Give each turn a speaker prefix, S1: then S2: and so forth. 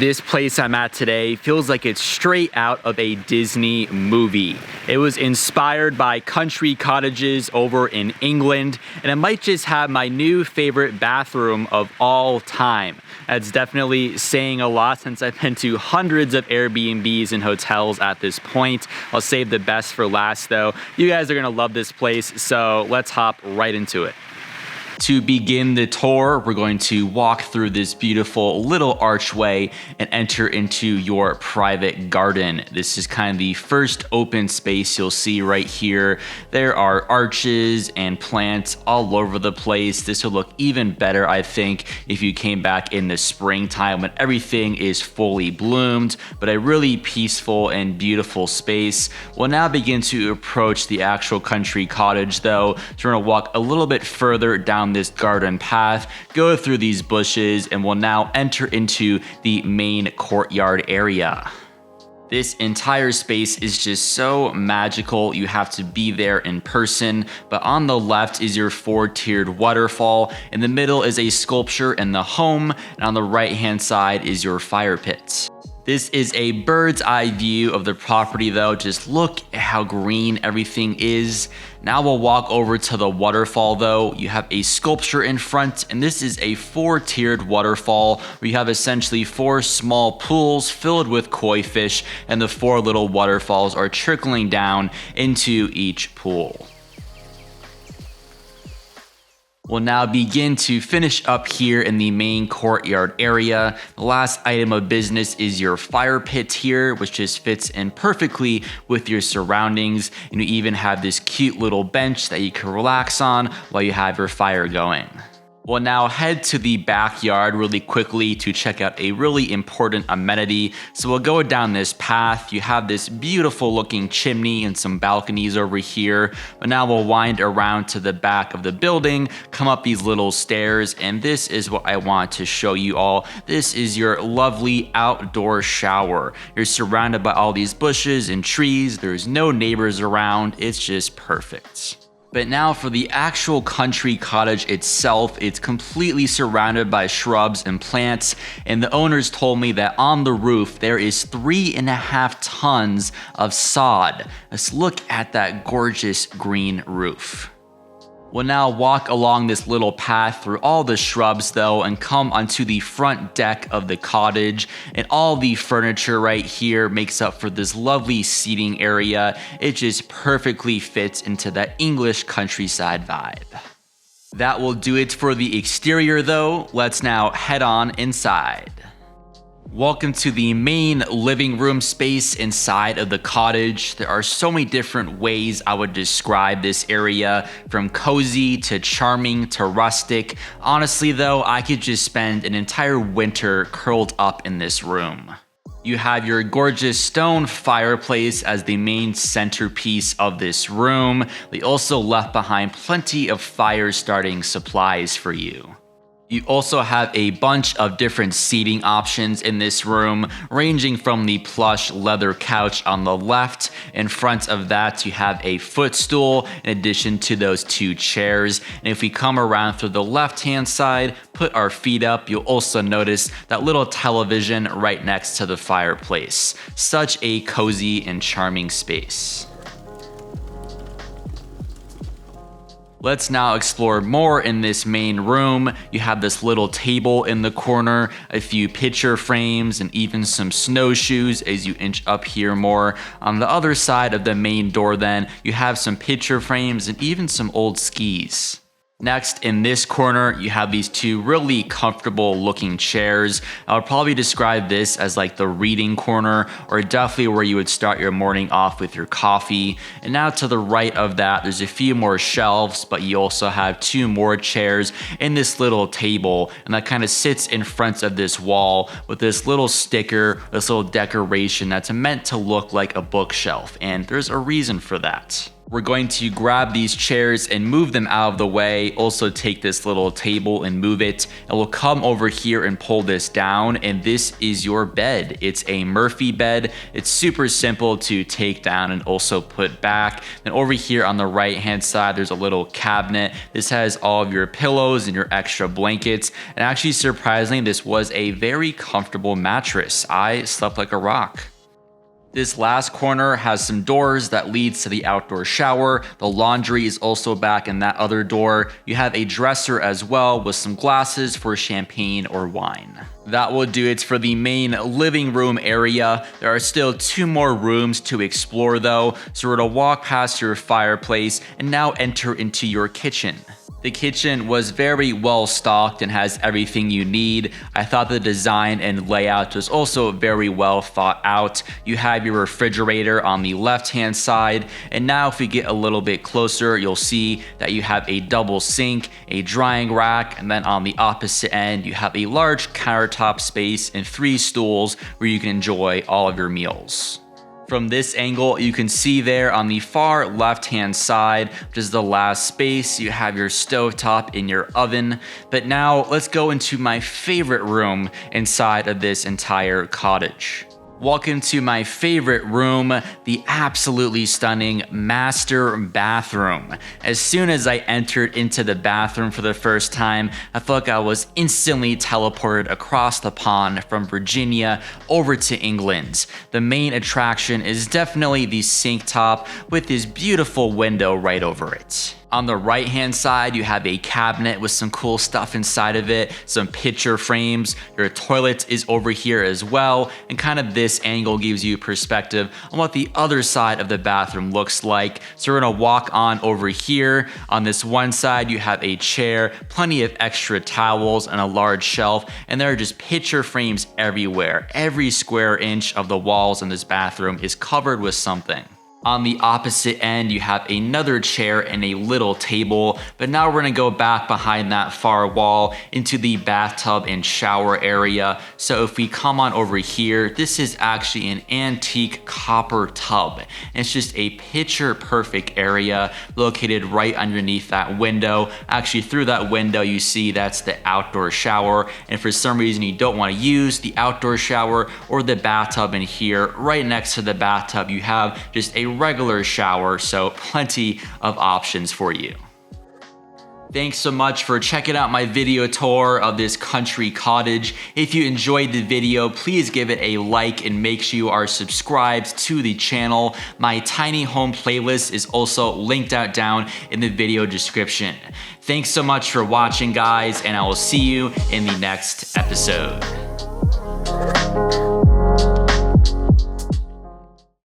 S1: This place I'm at today feels like it's straight out of a Disney movie. It was inspired by country cottages over in England, and it might just have my new favorite bathroom of all time. That's definitely saying a lot since I've been to hundreds of Airbnbs and hotels at this point. I'll save the best for last though. You guys are gonna love this place, so let's hop right into it. To begin the tour, we're going to walk through this beautiful little archway and enter into your private garden. This is kind of the first open space you'll see right here. There are arches and plants all over the place. This will look even better, I think, if you came back in the springtime when everything is fully bloomed, but a really peaceful and beautiful space. We'll now begin to approach the actual country cottage though. So we're gonna walk a little bit further down this garden path, go through these bushes, and we'll now enter into the main courtyard area. This entire space is just so magical. You have to be there in person. But on the left is your four-tiered waterfall. In the middle is a sculpture in the home, and on the right-hand side is your fire pit. This is a bird's eye view of the property though. Just look at how green everything is. Now we'll walk over to the waterfall though. You have a sculpture in front, and this is a four-tiered waterfall where you have essentially four small pools filled with koi fish, and the four little waterfalls are trickling down into each pool. We'll now begin to finish up here in the main courtyard area. The last item of business is your fire pit here, which just fits in perfectly with your surroundings. And you even have this cute little bench that you can relax on while you have your fire going. We'll now head to the backyard really quickly to check out a really important amenity. So we'll go down this path. You have this beautiful looking chimney and some balconies over here. But now we'll wind around to the back of the building, come up these little stairs, and this is what I want to show you all. This is your lovely outdoor shower. You're surrounded by all these bushes and trees. There's no neighbors around. It's just perfect. But now for the actual country cottage itself, it's completely surrounded by shrubs and plants, and the owners told me that on the roof there is 3.5 tons of sod. Let's look at that gorgeous green roof. We'll now walk along this little path through all the shrubs though and come onto the front deck of the cottage, and all the furniture right here makes up for this lovely seating area. It just perfectly fits into that English countryside vibe. That will do it for the exterior though. Let's now head on inside. Welcome to the main living room space inside of the cottage. There are so many different ways I would describe this area, from cozy to charming to rustic. Honestly though, I could just spend an entire winter curled up in this room. You have your gorgeous stone fireplace as the main centerpiece of this room. They also left behind plenty of fire starting supplies for you. You also have a bunch of different seating options in this room, ranging from the plush leather couch on the left. In front of that, you have a footstool in addition to those two chairs. And if we come around through the left-hand side, put our feet up, you'll also notice that little television right next to the fireplace. Such a cozy and charming space. Let's now explore more in this main room. You have this little table in the corner, a few picture frames, and even some snowshoes as you inch up here more. On the other side of the main door then, you have some picture frames and even some old skis. Next, in this corner, you have these two really comfortable looking chairs. I would probably describe this as like the reading corner, or definitely where you would start your morning off with your coffee. And now to the right of that, there's a few more shelves, but you also have two more chairs and this little table. And that kind of sits in front of this wall with this little sticker, this little decoration that's meant to look like a bookshelf. And there's a reason for that. We're going to grab these chairs and move them out of the way. Also take this little table and move it. And we'll come over here and pull this down. And this is your bed. It's a Murphy bed. It's super simple to take down and also put back. And over here on the right hand side, there's a little cabinet. This has all of your pillows and your extra blankets. And actually, surprisingly, this was a very comfortable mattress. I slept like a rock. This last corner has some doors that leads to the outdoor shower. The laundry is also back in that other door. You have a dresser as well with some glasses for champagne or wine. That will do it for the main living room area. There are still 2 more rooms to explore though. So we're gonna walk past your fireplace and now enter into your kitchen. The kitchen was very well stocked and has everything you need. I thought the design and layout was also very well thought out. You have your refrigerator on the left hand side, and now if we get a little bit closer, you'll see that you have a double sink, a drying rack, and then on the opposite end, you have a large countertop space and 3 stools where you can enjoy all of your meals. From this angle, you can see there on the far left-hand side, which is the last space, you have your stovetop in your oven. But now let's go into my favorite room inside of this entire cottage. Welcome to my favorite room, the absolutely stunning master bathroom. As soon as I entered into the bathroom for the first time, I felt like I was instantly teleported across the pond from Virginia over to England. The main attraction is definitely the sink top with this beautiful window right over it. On the right hand side, you have a cabinet with some cool stuff inside of it, some picture frames. Your toilet is over here as well, and kind of this angle gives you perspective on what the other side of the bathroom looks like. So we're gonna walk on over here. On this one side, you have a chair, plenty of extra towels, and a large shelf, and there are just picture frames everywhere. Every square inch of the walls in this bathroom is covered with something. On the opposite end, you have another chair and a little table, but now we're gonna go back behind that far wall into the bathtub and shower area. So if we come on over here, this is actually an antique copper tub. And it's just a picture perfect area located right underneath that window. Actually, through that window, you see that's the outdoor shower. And for some reason you don't wanna use the outdoor shower or the bathtub in here, right next to the bathtub, you have just a regular shower, so plenty of options for you. Thanks so much for checking out my video tour of this country cottage. If you enjoyed the video, please give it a like and make sure you are subscribed to the channel. My tiny home playlist is also linked out down in the video description. Thanks so much for watching, guys, and I will see you in the next episode.